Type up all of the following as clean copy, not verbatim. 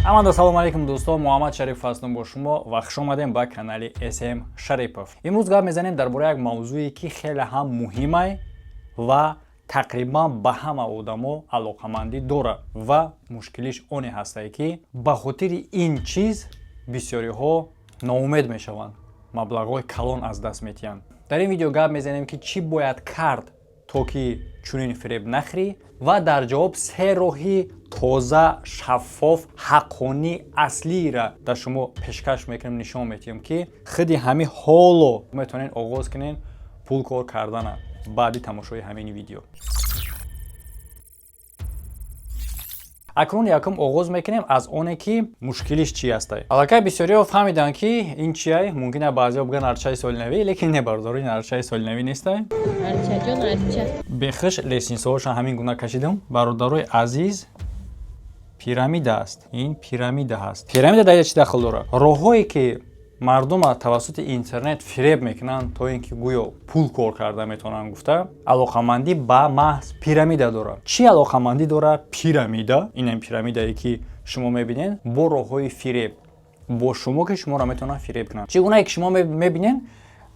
аманда салом алейкум дӯстон, Муҳаммад Шариф ҳастам бо шумо ва хуш омадем ба канали SM Шарипов. Имрӯз гап мезанем дар бораи як мавзӯе ки хеле ҳам муҳимай ва тақрибан ба ҳама одамо алоқамандӣ дорад ва мушкилиш оне ҳастае ки ба хотири ин чиз бисёриҳо ноумед мешаванд, маблағҳои калон аз даст метиҳанд. Дар ин видео гап мезанем ки чӣ бояд кард то ки чунин фиреб нахӯрӣ ва дар ҷавоб се роҳи тоза, шаффоф, ҳаққонӣ, аслиро дар шумо пешкаш мекунем, нишон медиҳем ки худи ҳамин ҳоло метавонед оғоз кунед пул кор кардана баъди тамошои ҳамин видео. акнун якум оғоз мекунем аз оне ки мушкилиш чӣ ҳастай. Аллакай бисёриҳо фаҳмиданд ки ин чиай, мумкина баъзеҳо бигӯянд арчаи солинавӣ, лекин не бардор, ин арчаи солинавӣ нестай. Арчаҷон арча. Бехиш лесинсоҳошон ҳамин гуна кашидам. Бародарои азиз, пирамида аст. Ин пирамида ҳаст. Пирамида дар чӣ дахл дорад? Роҳҳое ки мардума тавассути интернет фиреб мекунанд то ин ки гӯё пул кор карда метавонанд гуфта, алоқамандӣ ба маҳз пирамида дорад. Чӣ алоқамандӣ дорад пирамида? Ин пирамидае ки шумо мебинед бо роҳҳои фиреб. Бо шумо ки шуморо метавонанд фиреб кунанд. Чӣ гунае ки шумо мебинед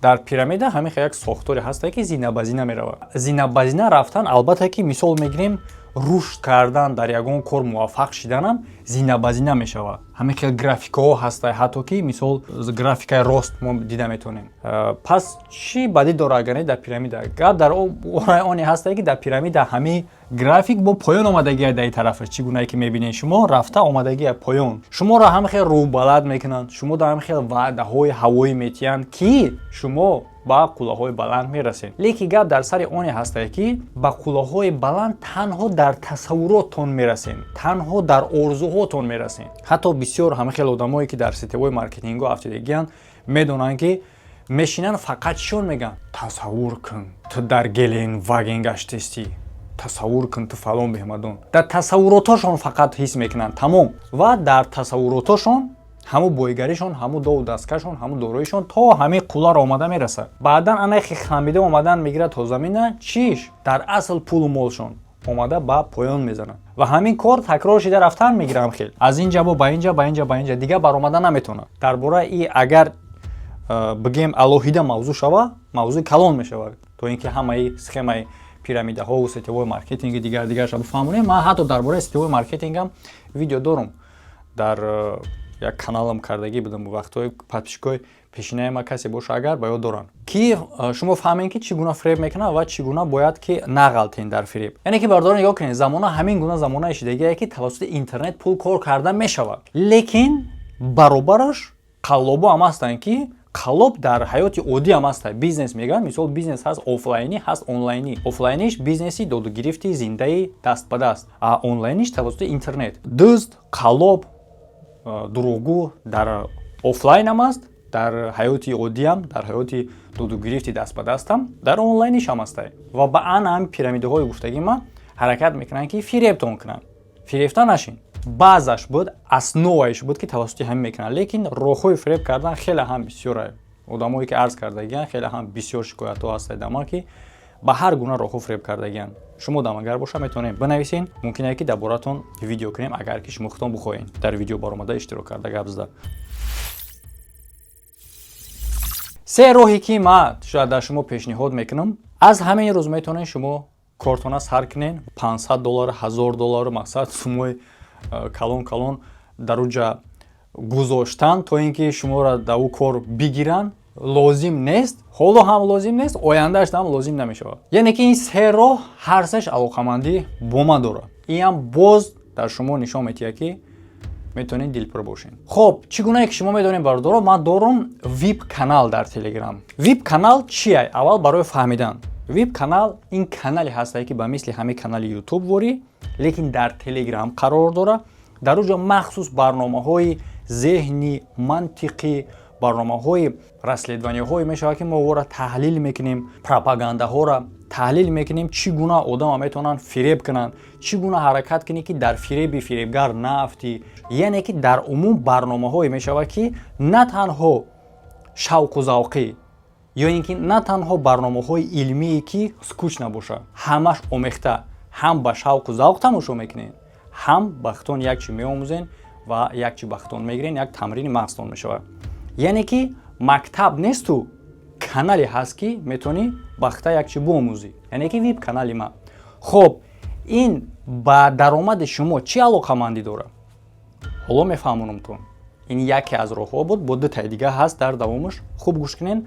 дар пирамида ҳамин як сохторе ҳастае ки зина ба зина меравад. Зина ба зина рафтан, албатта ки мисол мегирем рушд кардан дар ягон кор муваффақ шиданам зина ба зина мешавад. Ҳамин хел графикаҳо ҳастанд, ҳатто ки мисол графикаи рост мо дида метавонем. Пас чӣ бадӣ дорад агар не дар пирамида? Гап дар оне ҳастае ки дар пирамида ҳамин график бо поён омадагиа дар ин тарафаш. Чӣ гунае ки мебинед шумо рафта омадагиа поён. Шуморо ҳамин хел рӯҳбаланд мекунанд, шумо дар ҳамин хел ваъдаҳои ҳавоӣ метиҳанд ки шумо ба қуллаҳои баланд мерасед. Лекин гап дар сари оне ҳастае ки ба қуллаҳои баланд танҳо дар тасаввуроттон мерасед, танҳо дар орзуҳотон мерасед. Ҳатто бисёр ҳамин хел одамое ки дар сетевои маркетингу афтидагианд медонанд ки мешинанд фақат чиён мегӯянд? Тасаввур кун, ту дар Геленваген гаштесӣ, тасаввур кун ту фалон беҳмадон. Дар тасаввуротошон фақат ҳис мекунанд, тамом. Ва дар тасаввуротошон ҳаму бойгаришон, ҳаму дову дасткашон, ҳаму дороишон то ҳамин қулларо омада мерасад. Баъдан анахи хамида омадан мегирад то замина, чиш? Дар асл пулу молшон омада ба поён мезанад. Ва ҳамин кор такрор шида рафтан мегирам хел. Аз инҷа ба инҷа, ба инҷа, ба инҷа дига баромада наметавонад. Дар бораи и агар бигем алоҳида мавзӯъ шава, мавзӯъ калон мешавад. То ин ки ҳамаи схемаи пирамидаҳо ва сетевои маркетинги дигарша бифаҳмонем. Ман ҳатто дар бораи сетевои маркетингам видео дорам. Дар як каналам кардагӣ будам бо вақтҳои подписчикои пешинаи ма касе боша агар ба ёд доранд ки шумо фаҳмед ки чӣ гуна фиреб мекунад ва чӣ гуна бояд ки нағалтен дар фиреб. Яъне ки бардорон ёд кунед, замона ҳамин гуна замонаи шидагие ки тавассути интернет пул кор карда мешавад. Лекин баробараш қаллобо ҳам ҳастанд ки қаллоб дар ҳаёти оддӣ ҳам ҳастанд. Бизнес мегӯянд, мисол бизнес ҳаст офлайнӣ, ҳаст онлайнӣ. Офлайниш бизнеси додугирифти зиндаи даст ба даст, а онлайниш тавассути интернет. Дӯст, қаллоб, дурӯғгӯ дар офлайн ҳам аст, дар ҳаёти оддиам, дар ҳаёти додугирифти даст ба дастам, дар онлайниш ҳам ҳастай. Ва ба ан пирамидаҳои гуфтагӣ ма ҳаракат мекунанд ки фиребтон кунанд. Фиребта нашин. баъзаш буд, основаиш буд ки тавассути ҳамин мекунанд. Лекин роҳҳои фиреб кардан хеле ҳам бисёра. Одамое ки арз кардагианд хеле ҳам бисёр шикоятҳо ҳастанд дар ма ки ба ҳар гуна роҳҳо фиреб кардагианд. Шумо дам агар боша метавонед бинависед, мумкине ки дар боратон видео кунем агар ки шумо худтон бихоҳед дар видео баромада иштирок карда гап зада. се роҳе ки ман шояд дар шумо пешниҳод мекунам. Аз ҳамин рӯз метавонед шумо кортона сар кунед $500, $1000 мақсад сумои калон дар уҷа гузоштан то ин ки шуморо дар ӯ кор бигиранд лозим нест. ҳоло ҳам лозим нест, ояндааш ҳам лозим намешавад. яъне ки ин се роҳ ҳар сеш алоқамандӣ бо ман дорад. Инам боз дар шумо нишон метиҳад ки метавонед дилпур бошед. Хоб, чӣ гунае ки шумо медонед бардоро, ман дорам VIP канал дар Telegram. VIP канал чие? Аввал барои фаҳмидан. VIP канал ин канале ҳастае ки ба мисли ҳамин канали YouTube ворӣ, лекин дар Telegram қарор дорад. Дар уҷа махсус барномаҳои зеҳнӣ, мантиқӣ, барномаҳои расследваниҳое мешавад ки мо ора таҳлил мекунем, пропагандаҳоро таҳлил мекунем, чӣ гуна одама метавонанд фиреб кунанд, чӣ гуна ҳаракат кунӣ ки дар фиреби фиребгар нафтӣ. Яъне ки дар умум барномаҳое мешавад ки на танҳо шавқу завқӣ ё ин ки на танҳо барномаҳои илмие ки скуч набошад, ҳамаш омехта, ҳам ба шавқу завқ тамошо мекунед, ҳам ба худтон як чиз меомӯзед ва як чи бахтон мегирен, як тамрини мағзтон мешавад. Яъне ки мактаб несту канале ҳаст ки метавонӣ бахта як чи биомӯзӣ. Яъне ки веб канали ма. Хоб ин ба даромади шумо чӣ алоқамандӣ дорад? ҳоло мефаҳмонамтон. Ин яке аз роҳҳо буд, бо дутаи дига ҳаст дар давомаш. Хуб гӯш кунен.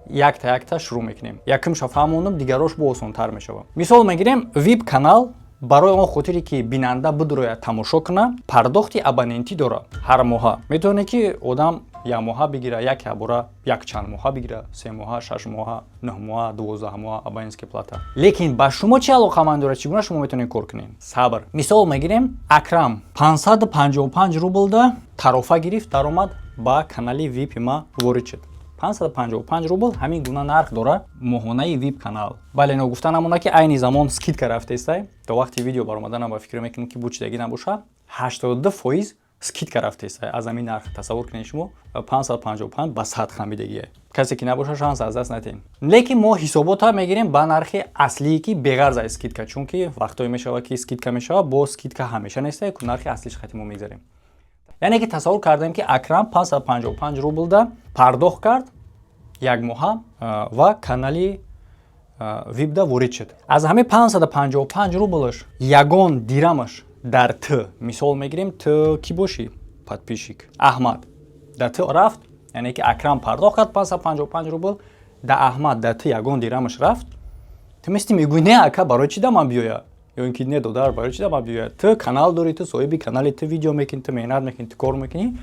Якта шурӯъ мекунем. Якумша фаҳмондам, дигарош бо осонтар мешавад. Мисол мегирем, веб канал барои он хотире ки бинанда бидурояд тамошо кунад, пардохти абонентӣ дорад. Ҳар моҳа метавонад ки одам як моҳа бигира, як бора якчанд моҳа бигира, 3 моҳа, 6 моҳа, 9 моҳа, 12 моҳа абонентская плата. Лекин ба шумо чӣ алоқаманд дорад? Чӣ гуна шумо метавонед кор кунед? Сабр. Мисол мегирем, Акрам 555 рублда тарофа гирифт, даромад ба канали веб ма ворид шуд. 555 рубл ҳамин гуна нарх дорад моҳонаи веб канал. Бале но гуфта намона ки айни замон скидка рафтестай. То вақти видео баромаданам ба фикр мекунам ки бучдаги набошад. 82% скидка рафтестай. Аз ҳамин нарх тасаввур кунед шумо 555 ба 100 хамидагие. Касе ки набоша шанс аз даст натем. Лекин мо ҳисобота мегирем ба нархи аслие ки беғарз аз скидка, чунки вақтое мешавад ки скидка мешавад, бо скидка ҳамеша нестай, ки нархи аслиш хати мо мегзарем. Яъне ки тасаввур кардем ки Акрам 555 рублда пардохт кард як моҳа ва канали вебда ворид шуд. Аз ҳамин 555 рублаш ягон дирамаш дар Т, мисол мегирем Т ки боши подписчик Аҳмад дар Т рафт, яъне ки Акрам пардохт кард 555 рубл, да Аҳмад дар Т ягон дирамаш рафт. Ту мести мегӯй не ака барои чи да ман биёя? Ё ин ки не додар барои чи да ман биёя? Ту канал дорӣ, ту соҳиби канали, ту видео мекунӣ, ту меҳнат мекунӣ, ту кор мекунӣ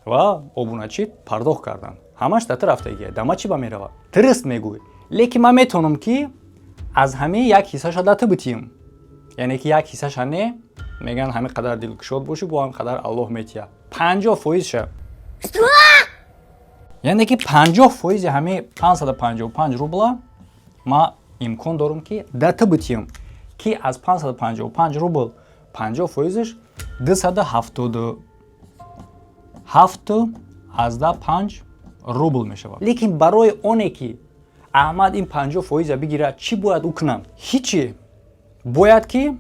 ва обуначӣ пардохт карданд. Ҳамаш да ту рафтагия. Да ман чӣ ба меравад? Ту мегӯй. Лекин ман метавонам ки аз ҳамин як ҳиссаша да ту битиям. Яъне ки як ҳиссаша не, меган ҳамин қадар дилкушод бошӣ, бо ҳамин қадар Аллоҳ метия. 50% ша. Яъне ки 50% ҳамин 555 рубла ма имкон дорам ки да ту битиям. Ки аз 555 рубл 50%-ш 277 рубл мешавад. Лекин барои оне ки Аҳмад ин 50% бигирад, чӣ бояд ӯ кунам? Ҳичи. Бояд ки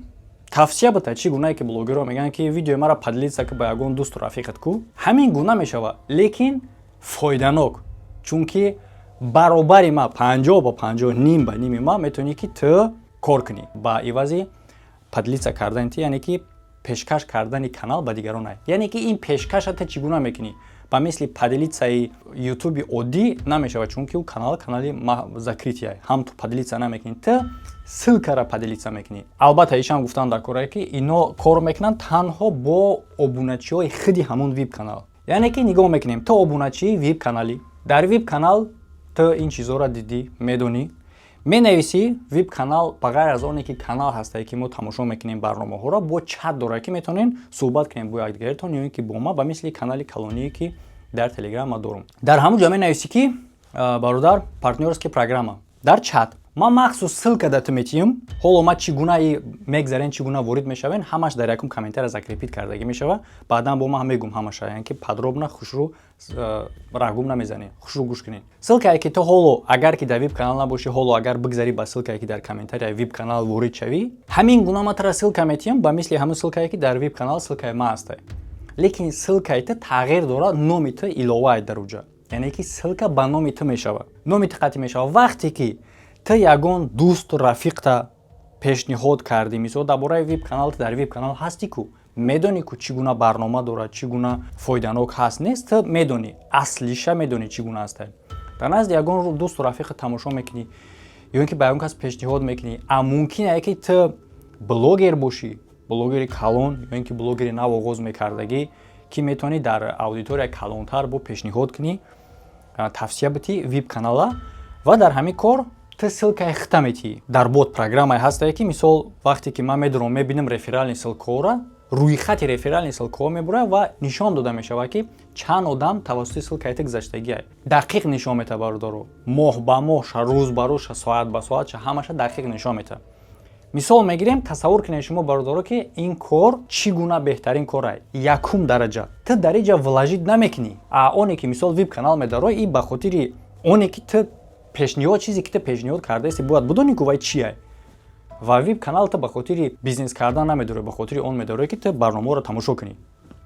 тавсия бита, чӣ гунае ки блогерҳо мегӯянд ки видеои маро поделиться ки ба ягон дӯсту рафиқат ку. Ҳамин гуна мешавад, лекин фоиданок. Чунки баробари ма 50 ба 50, ним ба ними ма метавонӣ ки ту кор кунӣ ба ивази поделиться кардани ти, яъне ки пешкаш кардани канал ба дигарон. Яъне ки ин пешкаша ту чӣ гуна мекунӣ? Ба мисли поделицаи ютуби оддӣ намешавад, чунки ӯ канали закрития. Ҳам ту поделиться намекунӣ, ту ссилкара поделиться мекунӣ. Албатта ишам гуфтан дар корае ки ино кор мекунанд танҳо бо обуначиҳои худи ҳамон веб канал. Яъне ки нигоҳ мекунем, ту обуначии веб канали. Дар веб канал ту ин чизҳоро дидӣ, медонӣ. менависӣ веб канал ба ғайр аз оне ки канал ҳастае ки мо тамошо мекунем барномаҳоро, бо чат дорад ки метавонем суҳбат кунем бо якдигаритон, ё ин ки бо ма ба мисли канали калоние ки дар телеграм ма дорам. Дар ҳамон ҷо менависӣ ки бародар партнёрская программа дар чат. Ман махсус ссилка да ту метиҳам. Ҳоло ма чӣ гуна мегзарен, чӣ гуна ворид мешавен, ҳамаш дар якум комментария закрепит кардагӣ мешавад. Баъдан бо ман мегӯм ҳамаша, яъне ки подробно хушрӯ рағбум намезанед. Хушрӯ гӯш кунед. Ссилкае ки ту ҳоло агар ки дар веб канал набошӣ, ҳоло агар бигзарӣ ба ссилкае ки дар комментарияи веб канал ворид шавӣ, ҳамин гуна ман тура ссилка метиҳам ба мисли ҳамон ссилкае ки дар веб канал ссилкаи ман ҳастае. Лекин ссилкаи ту тағйир дорад, номи ту иловае дар уҷа. Яъне ки ссилка ба номи ту мешавад. Номи ту қатъӣ мешавад. Вақте ки ту ягон дӯсту рафиқта пешниҳод кардӣ, мисол дар бораи веб канал, ту дар веб канал ҳастӣ ку, медонӣ ку чӣ гуна барнома дорад, чӣ гуна фоиданок ҳаст, нест, ту медонӣ, аслиша медонӣ чӣ гуна ҳастае. Дар назди ягон дӯсту рафиқа тамошо мекунӣ, ё ин ки ба ягон кас пешниҳод мекунӣ, мумкин ки ту блогер бошӣ, блогери калон, ё ин ки блогери нав оғоз мекардагӣ, ки метавонӣ дар аудиторияи калонтар бо пешниҳод кунӣ, тавсия битӣ веб канала ва дар ҳамин кор ту ссилкаи хита метиҳӣ. Дар бот программае ҳастае ки мисол вақте ки ман медурам мебинам реферални ссилкаҳоро, рӯйхати реферални ссилкаҳо мебурад ва нишон дода мешавад ки чанд одам тавассути ссилкаи ту гузаштагиа. Дақиқ нишон метавад бародаро. Моҳ ба моҳ, рӯз ба рӯз, соат ба соат, ҳамаша дақиқ нишон метавад. Мисол мегирем, тасаввур кунед шумо бародаро ки ин кор чӣ гуна беҳтарин корае. Якум дараҷа. Ту дар инҷа влажид намекунӣ. Оне ки мисол веб канал медаро, ин ба хотири оне ки ту пешниҳод, чизе ки ту пешниҳод кардааст, бояд бидонӣ ки вай чие. Ва веб канал ту ба хотири бизнес кардан намедорӣ, ба хотири он медорӣ ки ту барномаҳоро тамошо кунӣ.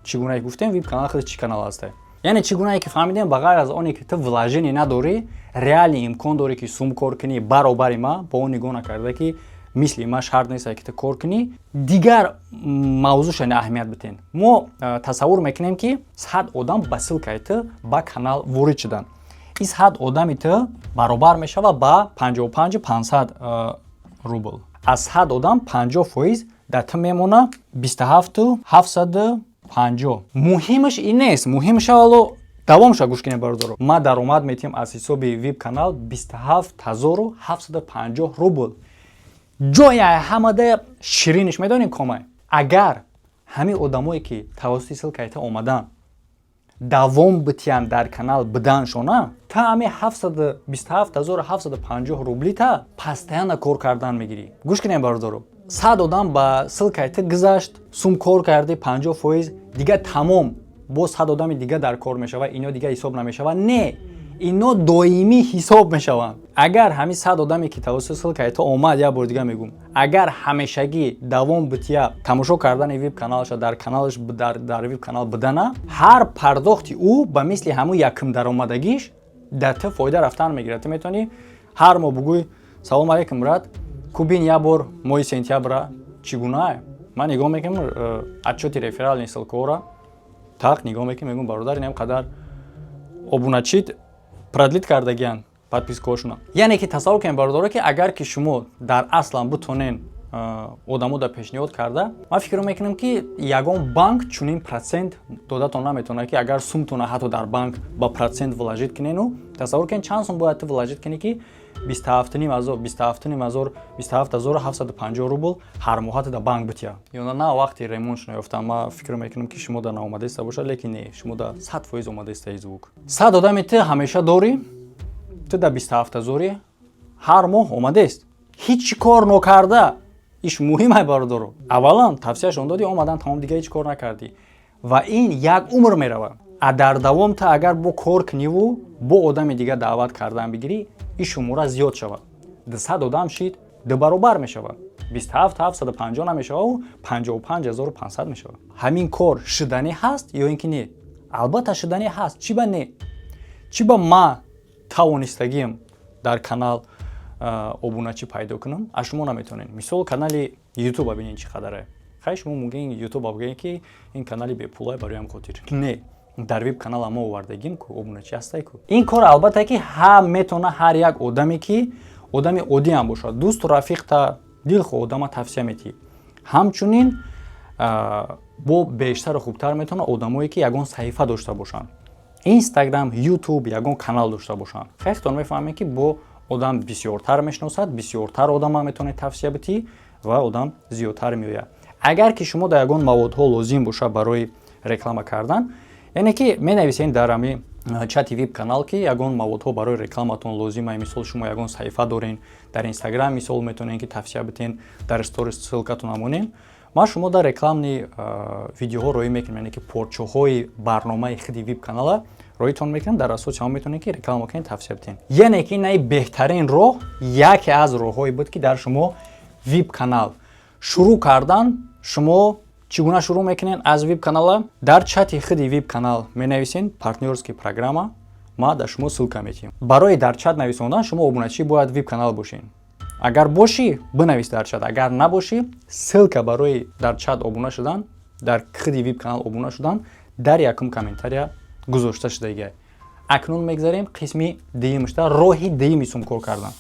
чӣ гуна гуфтем веб канал худ чӣ канал аст. Яъне чӣ гуна ки фаҳмидем ба ғайр аз оне ки ту вложение надорӣ, реалӣ имкон дорӣ ки сум кор кунӣ баробари ма бо он нигоҳ накарда ки мисли ма шарт нест ки ту кор кунӣ, дигар мавзӯъшани аҳамият битен. Мо тасаввур мекунем ки 100 одам ба ссилкаи ту ба канал ворид шуданд. ин 100 одами ту баробар мешавад ба 55,500 рубл. аз 100 одам 50% дар ту мемона 27,750. муҳимаш ин нест, муҳимаш аввало давом шуда гӯш кунем бародаро. ма даромад метиҳам аз ҳисоби веб канал 27,750 рубл. ҷои ҳамада шириниш медонем комай. Агар ҳамин одамое ки тавассути ссилкаи ту омадан давом битиям дар канал биданшона, та ҳами 27,750 рубли та постоянно кор кардан мегирӣ. гӯш кунем бародаро. 100 одам ба ссилкаи ту гузашт, сум кор карди 50%, дига тамом. бо 100 одами дига дар кор мешавад, ино дига ҳисоб намешавад. Не, ино доимӣ ҳисоб мешаванд. агар ҳамин 100 одаме ки тавассути ссилкаи ту омад, як бор дига мегӯм, агар ҳамешагӣ давом бития тамошо кардани веб каналаша дар каналаш дар веб канал бидана, ҳар пардохти ӯ ба мисли ҳамун якм даромадагиш дар ту фоида рафтан мегирад. ту метавонӣ ҳар моҳ бугӯй салом алейкум брат, кубин як бор моҳи сентябра чӣ гуна? ман нигоҳ мекунам отчёти реферални ссилкаҳора, так нигоҳ мекунам, мегӯм бародар инам қадар обуначид продлит кардагиян подпискаҳошуна. яъне ки тасаввур кунем бародаро ки агар ки шумо дар аслан битонен одамота пешниҳод карда, ман фикр мекунам ки ягон банк чунин процент додатон наметавонад ки агар сумтона ҳатто дар банк ба процент вложит кунену, тасаввур кунед чанд сум бояд ту вложит кунӣ ки 27,750 рубл ҳар моҳ ҳатто дар банк бития. ёна на вақти ремонт шуна ёфтам. ман фикр мекунам ки шумо дар наомадеста бошад, лекин не, шумо дар 100% омадеста звук. 100 одами ту ҳамеша дорӣ, ту дар 27,000 ҳар моҳ омадест. ҳеҷ кор нокарда, иш муҳим ай бародаро. аввалан тавсияшон доди, омадан тамом, дига ҳеҷ кор накардӣ ва ин як умр меравад. дар давом ту агар бо кор куниву бо одами дига даъват кардан бигирӣ, ин шумора зиёд шавад. 200 одам шид 2 баробар мешавад. 27,750 намешавад, 55,500 мешавад. ҳамин кор шуданӣ ҳаст ё ин ки не? албатта шуданӣ ҳаст. чӣ ба не? чӣ ба ма тавонистагием дар канал обуначӣ пайдо кунам, а шумо наметавонед? мисол канали YouTube бинед чӣ қадаре. хай шумо мугин YouTube бигӯед ки ин канали бепулай барои ҳам хотир. Не, дар веб канала мо овардагим ку обуначӣ ҳастай ку. ин кор албатта ки метавона ҳар як одаме ки одами оддӣ ҳам бошад, дӯсту рафиқ та дилхоҳ одама тавсия метиҳӣ. ҳамчунин бо бештару хубтар метавона одамое ки ягон саҳифа дошта бошанд. Instagram, YouTube ягон канал дошта бошанд. хелтон мефаҳмед ки бо одам бисёртар мешиносад, бисёртар одама метавонед тавсия битӣ ва одам зиёдтар меояд. агар ки шумо дар ягон маводҳо лозим бошад барои реклама кардан, яъне ки менависед дар ҳамин чати веб канал ки ягон маводҳо барои рекламатон лозимай, мисол шумо ягон саҳифа дорен, дар Instagram мисол метавонед ки тавсия битен, дар сторис ссилкатон намонем, ман шумо дар рекламни видеоҳо роӣ мекунам, яъне ки порчаҳои барномаи худи веб канала роитон мекунам, дар асоси ҳам метавонед ки реклама кунед, тавсия битен. яъне ки ин беҳтарин роҳ, яке аз роҳҳое буд ки дар шумо веб канал шурӯъ кардан. шумо чӣ гуна шурӯъ мекунед аз веб канала? дар чати худи веб канал менависед партнёрский программа, ма дар шумо ссилка метиҳам. барои дар чат нависондан шумо обуначӣ бояд веб канал бошед. агар бошӣ, бинавис дар чат, агар набошӣ, ссилка барои дар чат обуна шудан, дар худи веб канал обуна шудан дар якум комментария гузошта шудагиай. акнун мегзарем қисми дуюмишда, роҳи дуюми сум кор кардан.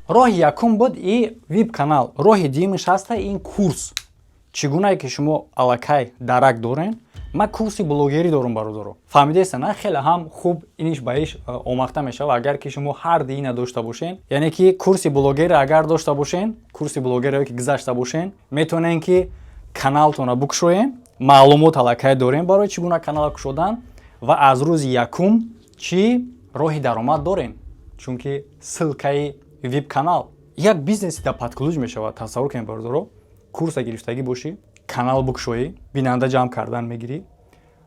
роҳи якум буд и веб канал. роҳи дуюмиш ҳаста ин курс. чӣ гунае ки шумо аллакай дарак дорен, ман курси блогерӣ дорам бародаро. фаҳмидеста на? хеле ҳам хуб иниш ба иш омахта мешавад агар ки шумо ҳар дуина дошта бошен. яъне ки курси блогерӣ агар дошта бошен, курси блогерӣ ки гузашта бошен, метавонен ки каналтона букушоен, маълумот аллакай дорен барои чӣ гуна канал кушодан ва аз рӯзи якум чӣ роҳи даромад дорен, чунки ссилкаи веб канал як бизнеси дар подклуҷ мешавад. тасаввур кунед бародаро, курса гирифтагӣ бошӣ, канал букушоӣ, бинанда ҷамъ кардан мегирӣ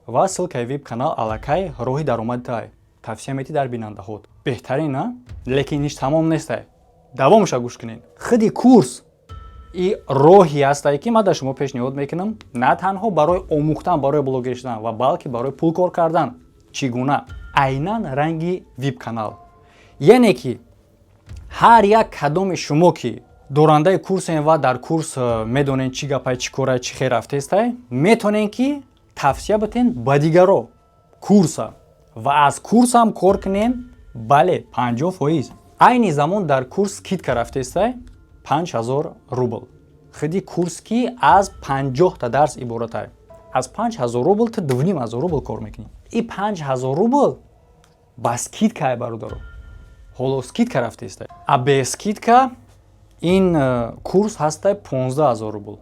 ва ссилкаи веб канал аллакай роҳи даромади тай тавсия метӣ дар бинандаҳот. беҳтарин на? лекин иш тамом нестай. давомша гӯш кунед. худи курс ин роҳи ҳастае ки ман дар шумо пешниҳод мекунам на танҳо барои омӯхтан барои блогер шудан ва балки барои пул кор кардан. Чӣ гуна? Айнан ранги вип канал. яъне ки ҳар як кадоми шумо ки дорандаи курсен ва дар курс медонен чӣ гапай чӣ корай чӣ хел рафтестай метонен ки тавсия битен ба дигаро курса ва аз курсам кор кунен. бале 50%. айни замон дар курс скидка рафтестай 5000 рубл. худи курс ки аз 50 та дарс иборатай. аз 5000 рубл ту 2500 рубл кор мекунӣ. и 5000 рубл ба скидка ай бародаро. ҳоло скидка рафтестай. а бе скидка ин курс ҳастай 15000 рубл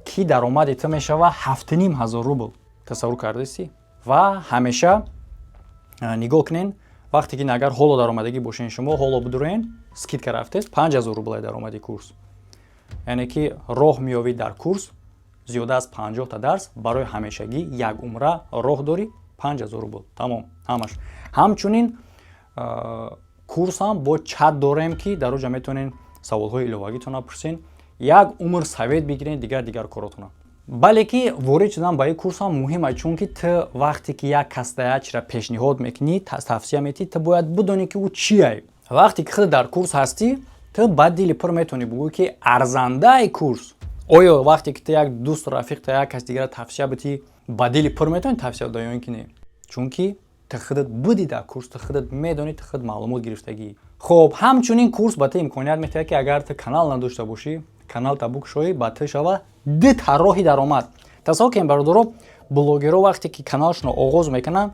ки даромади ту мешава 7500 рубл. тасаввур кардесӣ? ва ҳамеша нигоҳ кунен вақте ки агар ҳоло даромадагӣ бошен шумо ҳоло бидурен скидка рафтест 5000 рубл ай даромади курс. яъне ки роҳ меёвӣ дар курс зиёда аз 50 та дарс барои ҳамешагӣ як умра роҳ дорӣ 5000 рубл. тамом ҳамаш. ҳамчунин курсам бо чат дорем ки дар оҷа метонен саволҳои иловагитона пурсен як умр совет бигирен дигар коротона. бале ки ворид шудан ба ин курсам муҳима чунки ту вақте ки як кастаячра пешниҳод мекунӣ тавсия метӣ ту бояд бидонӣ ки ӯ чие. вақте ки худ дар курс ҳастӣ ту ба дили пур метавонӣ бигӯӣ ки арзандаи курс. оё вақте ки ту як дӯст рафиқ та як кас дигара тавсия битӣ ба дили пур метавонӣ тавсия доӣ ё ин ки не. чунки ту худат будӣ дар курс ту худат медонӣ ту худ маълумот гирифтагӣ. хоб ҳамчунин курс ба ту имконият метаҳад ки агар ту канал надошта бошӣ канал та букшоӣ ба ту шава дута роҳи даромад. тасаввур кунед бародаро блогеро вақте ки каналшонро оғоз мекунанд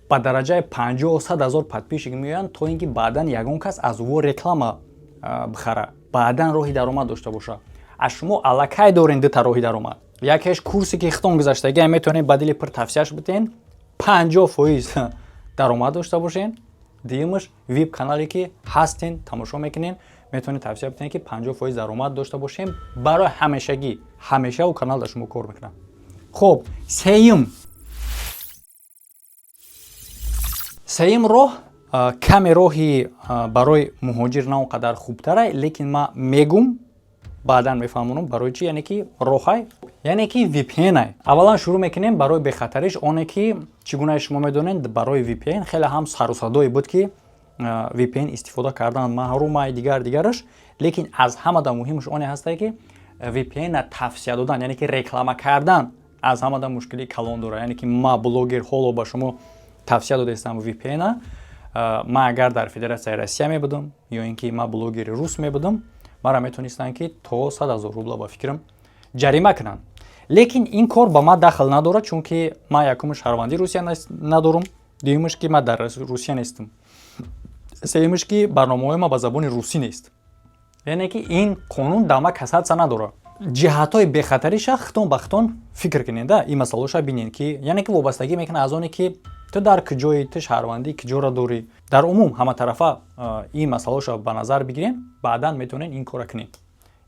ба дараҷаи 50-100 ҳазор подписчик меоянд то ин ки баъдан ягон кас аз ӯ реклама бихара баъдан роҳи даромад дошта боша. аз шумо аллакай дорен дута роҳи даромад. якеш курсе ки хитон гузаштагиам метавонед ба дили пур тавсияш битен 50% даромад дошта бошен. дуюмаш вип канале ки ҳастен тамошо мекунен метавонед тавсия битен ки 50% даромад дошта бошем барои ҳамешагӣ. ҳамеша ӯ канал дар шумо кор мекунад. хоб сеюм роҳ каме роҳи барои муҳоҷир на он қадар хубтарай лекин ман мегум баъдан мефаҳмонам барои чӣ. яъне ки роҳай яъне ки VPN ай. аввалан шурӯъ мекунем барои бехатариш оне ки чӣ гуна шумо медонед барои VPN хеле ҳам сару садое буд ки VPN истифода кардан маҳрумай дигараш. лекин аз ҳамада муҳимаш оне ҳастае ки VPN тавсия додан яъне ки реклама кардан аз ҳамада мушкили калон дорад. яъне ки ман блогер ҳоло ба шумо тавсия додаистам VPN ман агар дар Федератсияи Россия мебудам ё ин ки ман блогери рус мебудам мара метонистанд ки то 100 000 рубла ба фикрам ҷарима кунанд. лекин ин кор ба ман дахл надорад чунки ман якумаш шаҳрвандии Русия надорам. дуюмаш ки ман дар Русия нестам. сеюмаш ки барномаҳои ман ба забони русӣ нест. яъне ки ин қонун дар ман касатса надорад. ҷиҳатҳои бехатариша хитон ба хитон фикр кунеда ин масъалаша бинен ки яъне ки вобастагӣ мекунад аз оне ки ту дар куҷои ту шаҳрвандӣ куҷора дорӣ. дар умум ҳаматарафа ин масъалаша ба назар бигирем баъдан метавонен ин кора кунем.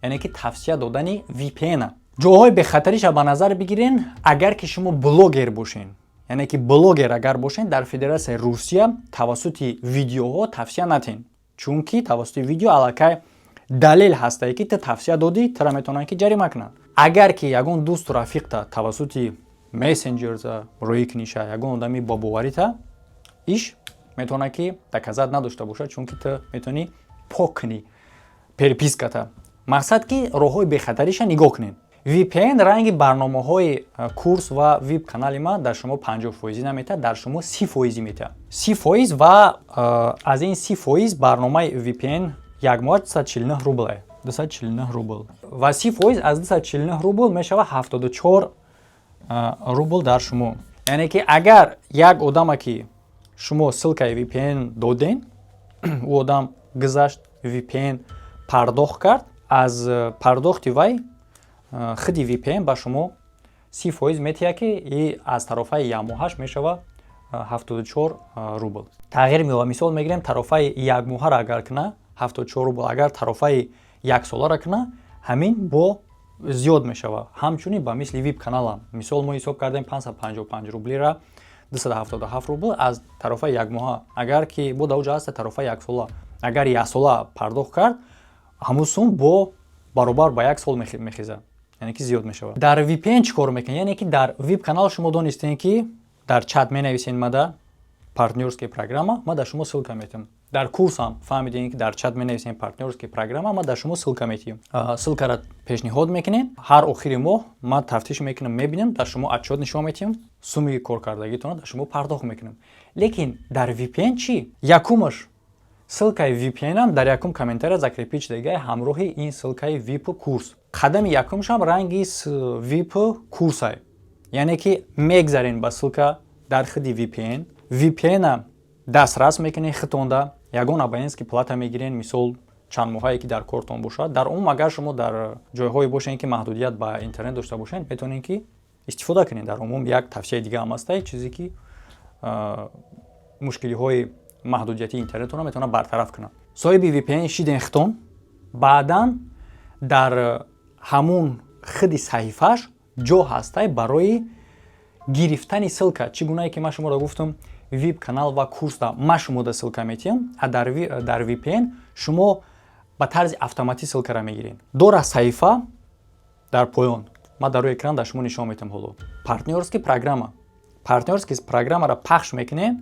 яъне ки тавсия додани VPN ҷоҳои бехатариша ба назар бигирен агар ки шумо блогер бошен. яъне ки блогер агар бошен дар Федератсияи Русия тавассути видеоҳо тавсия натен. чунки тавассути видео аллакай далел ҳастае ки ту тавсия додӣ тура метавонанд ки ҷарима кунанд. агар ки ягон дӯсту рафиқта тавассути мессенҷерза рӯи куниша ягон одами бобоварита иш метавонад ки доказат надошта бошад чунки ту метавонӣ пок кунӣ переписката. мақсад ки роҳҳои бехатариша нигоҳ кунед. VPN ранги барномаҳои курс ва вип канали ман дар шумо 50% наметад дар шумо 30% метад. 30% ва аз ин 30% барномаи VPN як моҳ 249 рубл 249 рубл ва 30% аз 249 рубл мешава 74 рубл дар шумо. яъне ки агар як одама ки шумо ссилкаи VPN доден ӯ одам гузашт VPN пардохт кард аз пардохти вай худи VPN ба шумо 30% метиҳад ки и аз тарафаи як моҳаш мешава 74 рубл. тағйир меёва. мисол мегирем тарафаи як моҳара агар куна 74 рубл агар тарафаи як солара куна ҳамин бо зиёд мешава. ҳамчунин ба мисли вип каналам мисол мо ҳисоб кардем 555 рублира 277 рубл аз тарафаи як моҳа агар ки бо дар оҷа ҳаста тарафаи як сола агар як сола пардохт кард ҳамун сум бо баробар ба 1 сол мехезад, яъне ки зиёд мешавад. Дар VPN чӣ кор мекунад? Яъне ки дар веб канал шумо донистед ки дар чат менависед мада партнёрская программа, ма дар шумо ссылка метиҳам. Дар курс ҳам фаҳмидем ки дар чат менависем партнёрская программа, ма дар шумо ссылка метиҳам. Ссылкаро пешниҳод мекунед. Ҳар охири моҳ ма тафтиш мекунам, мебинам, дар шумо отчёт нишон метиҳам, сумми коркардагитонро дар шумо пардохт мекунам. Лекин дар VPN чӣ? Якумаш ссылкаи VPN-ам дар якум комментария закрепить шудаги ҳамроҳи ин ссылкаи VIP курс. Қадами якумшам ранги VIP курсай. Яъне ки мегзарен ба ссылка дар худи VPN. VPN-а дастрас мекунед хитонда, ягон абонентский плата мегирен, мисол чанд моҳае ки дар кортон бошад. Дар ум агар шумо дар ҷойҳое бошед ки маҳдудият ба интернет дошта бошед, метавонед ки истифода кунед. Дар умум як тавсияи дига ҳам аст, чизе ки мушкилиҳои маҳдудияти интернетонро метавонад бартараф кунад. Соҳиби VPN шиден хитон, баъдан дар ҳамун худи саҳифааш ҷо ҳастай барои гирифтани ссылка. Чӣ гунае ки ман шуморо гуфтам, веб канал ва курсда ма шумода ссылка метиҳам, а дар VPN шумо ба тарзи автоматӣ ссылкаро мегиред. Дора саҳифа дар поён, ма дар рӯи экран дар шумо нишон метиҳам ҳоло. Партнёрская программа. Партнёрская программаро пахш мекунед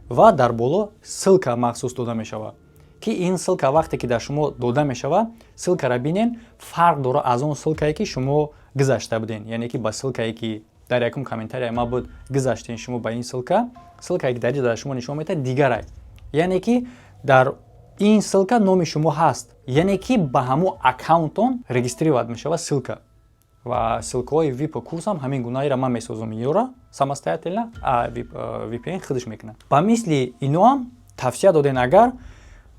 ва дар боло ссылка махсус дода мешавад. Ки ин ссылка вақте ки дар шумо дода мешавад, ссылкаро бинен, фарқ дора аз он ссылкае ки шумо гузашта буден. Яъне ки ба ссылкае ки дар якум комментария ма буд гузаштен шумо ба ин ссылкае ки дар дар шумо нишон метад дигарай. Яъне ки дар ин ссылка номи шумо ҳаст. Яъне ки ба ҳамон аккаунтон регистрировать мешавад ссылка. Ва ссылкаҳои VIP курсам ҳамин гунаиро ман месозам ёра самостоятельно, а VPN худаш мекунад. Ба мисли иноам тавсия доден агар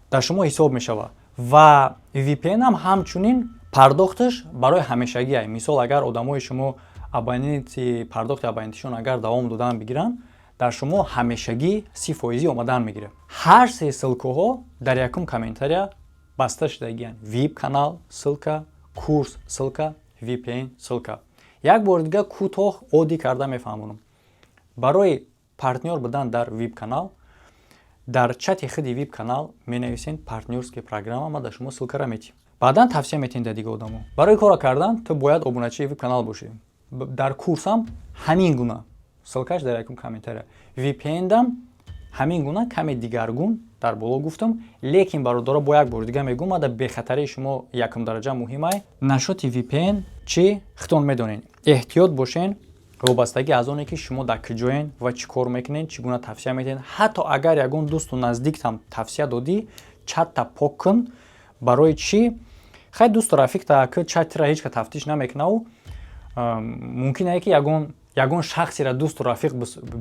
дар шумо ҳисоб мешавад. Ва VPN ам ҳамчунин пардохташ барои ҳамешагӣ. Мисол агар одамои шумо абоненти пардохти абонентишон агар давом додан бигиранд, дар шумо ҳамешагӣ 30% омадан мегирад. Ҳар се ссылкаҳо дар якум комментария баста шудагиянд. VIP канал ссылка, курс ссылка, VPN ссылка. Як бор дига кӯтоҳ оддӣ карда мефаҳмонам. Барои партнёр будан дар VIP канал, дар чати худи VIP канал менависед партнёрская программа, ма дар шумо ссылкаро метиҳам. Баъдан тавсия метиҳем дар дига одамо. Барои кора кардан ту бояд обуначии VIP канал бошӣ. Дар курсам ҳамин гуна ссылкаш дар якум комментария. VPN-дам ҳамин гуна каме дигаргун дар боло гуфтам, лекин бародаро бо як бор дига мегӯм, ма дар бехатарии шумо якум дараҷа муҳимай. Нашоти VPN чӣ хитон медонед. Эҳтиёт бошен, вобастагӣ аз оне ки шумо дар куҷоен ва чӣ кор мекунед, чӣ гуна тавсия метиҳед. Ҳатто агар ягон дӯсту наздиктам тавсия додӣ, чатта пок кун. Барои чӣ? Хай дӯсту рафиқта ки чатира ҳеҷ ка тафтиш намекунаву мумкин ае ки ягон шахсира дӯсту рафиқ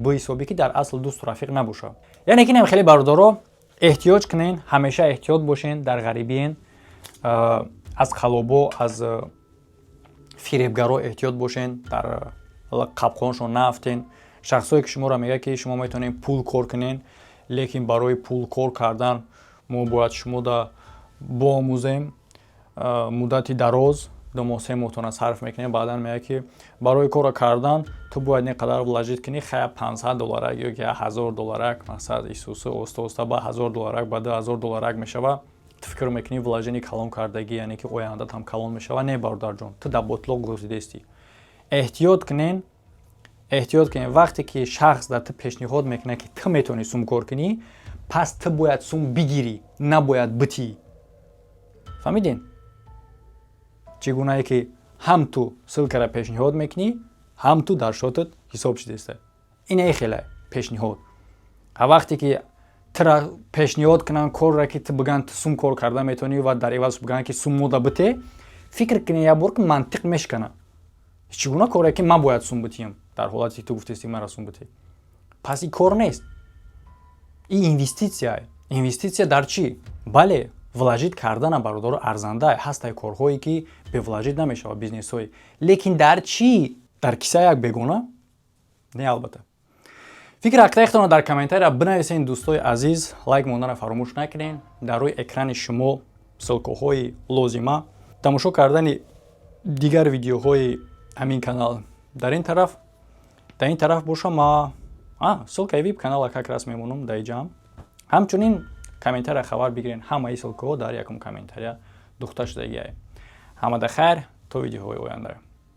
биҳисобӣ ки дар асл дӯсту рафиқ набошад. Яъне ки хеле бародаро эҳтиёҷ кунен, ҳамеша эҳтиёт бошен, дар ғарибиен, аз халобо, аз фиребгаро эҳтиёт бошен, дар қабқоншон нафтен. Шахсое ки шуморо мегӯяд ки шумо метавонед пул кор кунен, лекин барои пул кор кардан мо бояд шумода боомӯзем муддати дароз, 2 моҳ 3 моҳтона сарф мекунем, баъдан мегӯяд ки барои кора кардан ту бояд не қадар влажид кунӣ, хая $500 ё ки $1000, мақсад исуса оста ба $1000 ба $2000 мешавад. Ту фикр мекунӣ влажини калон кардагӣ, яъне ки ояндат ҳам калон мешавад. Не бародарҷон, ту дар ботлоқ гузидестӣ. Эҳтиёт кунен, вақте ки шахс дар ту пешниҳод мекунад ки ту метавонӣ сум кор кунӣ, пас ту бояд сум бигирӣ, набояд битӣ. фаҳмиден? Чӣ гунае ки ҳам ту ссылкаро пешниҳод мекунӣ, ҳам ту дар шотат ҳисоб шудеста. Ин хеле пешниҳод. А вақте ки тура пешниҳод кунанд корра ки ту бигӯянд ту сум кор карда метавонӣ ва дар иваз бигӯянд ки сум мода бите, фикр кунӣ як бор ки мантиқ мешкана. Чӣ гуна корае ки ман бояд сум битиям дар ҳолате ки ту гуфтести мара сум битӣ. Пас ин кор нест. Ин инвеститсия. Инвеститсия дар чӣ? Бале, влажид кардана бародаро арзанда ҳастай корҳое ки бевлажид намешавад, бизнесҳое. Лекин дар чӣ? Дар кисаи як бегона? Не албатта. фикр ҳақтаихтонро дар комментария бинависед дӯстои азиз, лайк монданро фаромӯш накунед. Дар рӯи экрани шумо ссылкаҳои лозима, тамошо кардани дигар видеоҳои ҳамин канал дар ин тараф боша. ма ссылкаи VIP канала как раз мемонам дар ҷам. Ҳамчунин комментария хабар бигирен, ҳамаи ссылкаҳо дар якум комментария духта шудагиае. ҳамада хайр то видеоҳои оянда.